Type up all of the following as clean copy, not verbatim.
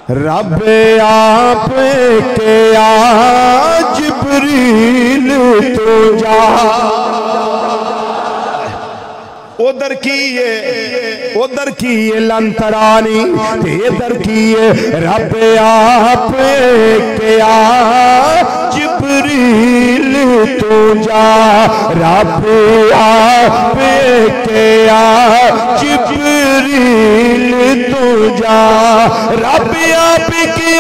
रब आप के जिब्रील तो जा उधर की ये लंतरानी इधर की ये रब आप के जिब्रील तो जा रब आप के जिब्रील तो जा रब आप के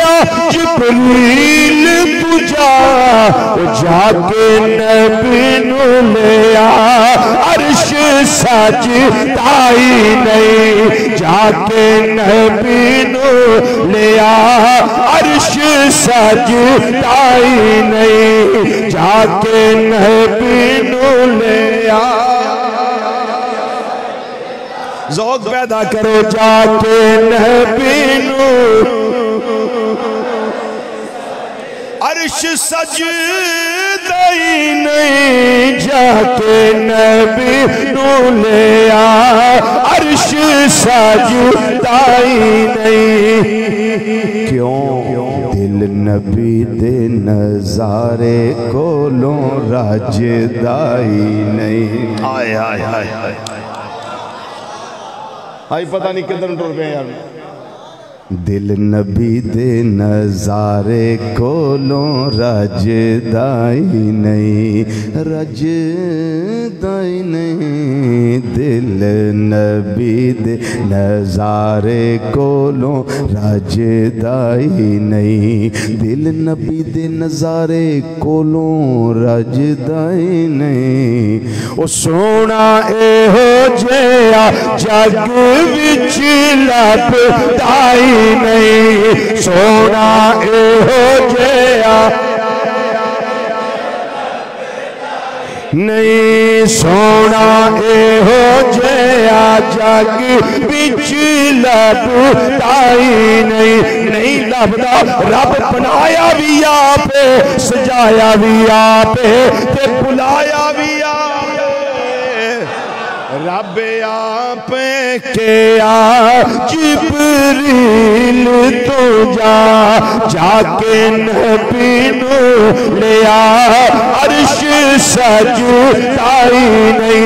जिब्रील तू जा जाके नबी नु ले आ अर्श सजदाई नहीं जाके नबी नु ले आ अर्श सजदाई नहीं जाके नबी नु ले आ ज़ौक़ पैदा करो जाके नबी नु अर्श सजदाई नहीं जाके नबी नु ले आ अर्श सजदाई नहीं क्यों दिल नबी दे नजारे कोलों राजदाई नहीं आए आए आए आई पता नहीं किधर टुर गए यार दिल नबी दे नजारे कोलों रजदाई नहीं दिल नबी दे नजारे कोलों रजदाई नहीं दिल नबी दे नजारे कोलों रजदाई नहीं ओ सोना ए हो जया जग विच लभदाई नहीं सोना ए हो जया नहीं सोना ए हो जया जग बिच लभदाई नहीं लभदा रब बनाया भी आप सजाया भी आप ते बुलाया भी रब आप के जिब्रील तो जा जाके नबी नु ले आ अर्श सजदाई नहीं।